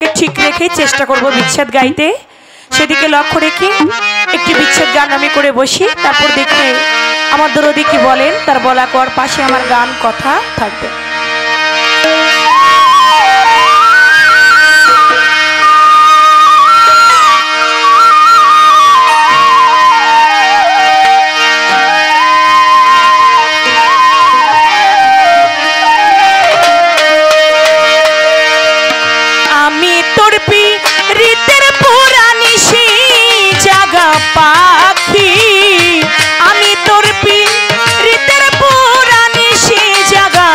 মনটাকে ঠিক রেখে চেষ্টা করব বিচ্ছেদ গাইতে। সেদিকে লক্ষ্য রেখে একটি বিচ্ছেদ গান আমি করে বসি, তারপর দেখে আমার দরদি কি বলেন, তার বলা কর পাশে আমার গান কথা থাকবে। পাখি আমি তোর প্রীতের পুরানি সে জাগা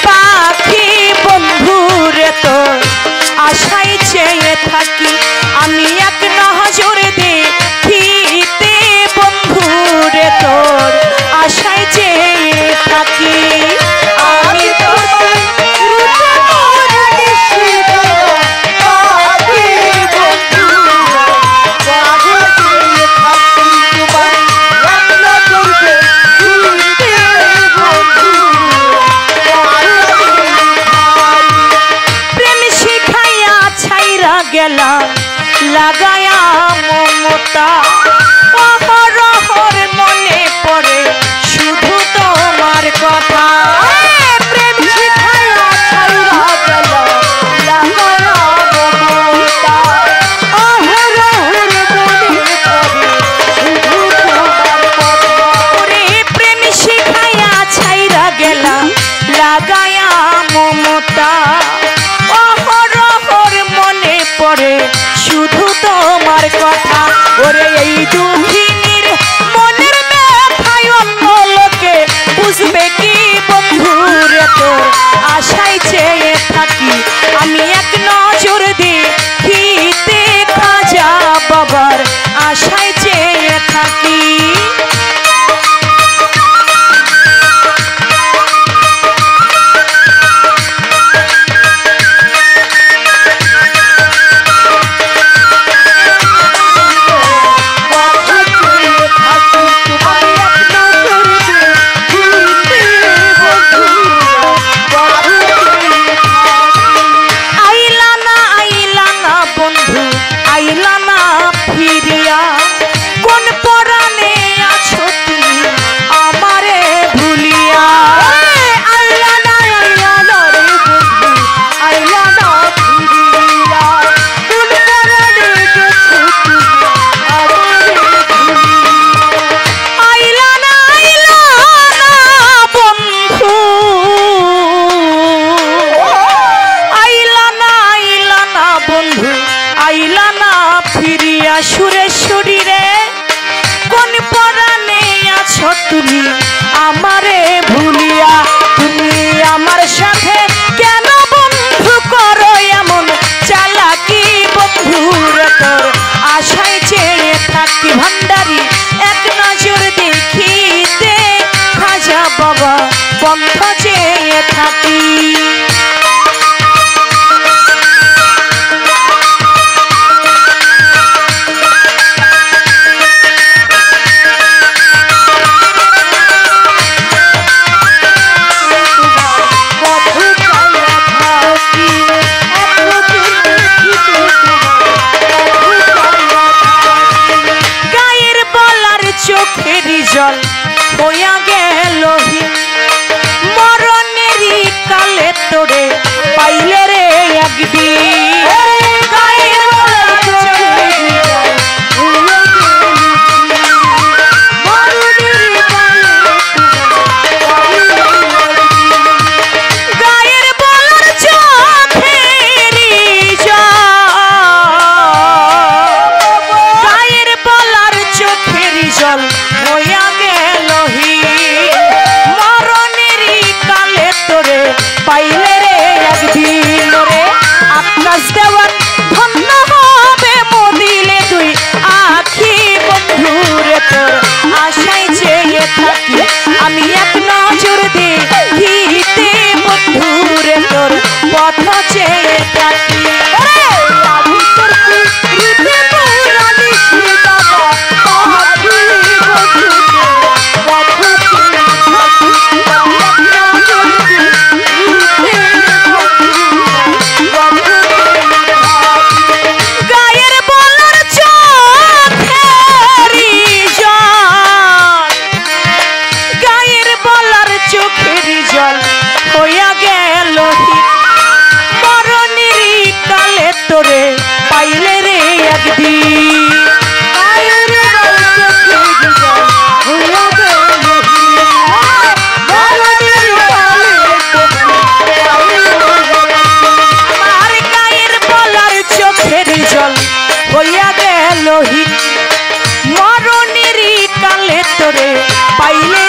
পাখি বন্ধুরে তোর আশায় চেয়ে থাকি আমি এক নজর দেখিতে বন্ধুরে তোর আশায় চেয়ে থাকি আমি তোর লাগায়া মমতা অহরহর মনে পড়ে শুধু তোমার কথা প্রেম শিখায়া ছাইরা গেল লাগায়া মমতা অহরহর মনে পড়ে শুধু তোমার কথা ওরে প্রেম শিখায়া ছাইরা গেল লাগায়া মমতা অহরহর মনে পড়ে শুধু তোমার কথা ওরে এই দুঃখিনীর মনের ব্যথায় অন্য লোকে বুঝবে কি বন্ধুরে তোর আশায় চেয়ে থাকি আমি এক নজর দেখিতে খাজা বাবার আশায় চেয়ে থাকি সুরেশ্বরী রে কোন পরাণে আছো তুমি আমারে ভুলিয়া তুমি আমার সাথে কেন বন্ধু করো এমন চালাকি বন্ধুরে তোর আশায় চেয়ে থাকি ভান্ডারি এক নজর দেখিতে খাজা বাবা বন্ধ চেয়ে থাকি জল হইয়া গেল মরণেরই কালে তোরে পাইলে রে একদিন গায়ের বলার চোখেরই জল হইয়া মরণেরই কালে তোরে পাইলে রে একদিন রে আকাশ দেওয়ার ধন্য হবে মদিলে তুই আখি বন্ধুরে তোর আশায় চেয়ে থাকি আমি এক নজর দেখিতে বন্ধুরে তোর পথ চেয়ে থাকি তোরে পাইলে রে একদিন আমার গায়ের বলার চোখের জল হইয়া গেল মরণেরই কালে তোরে পাইলে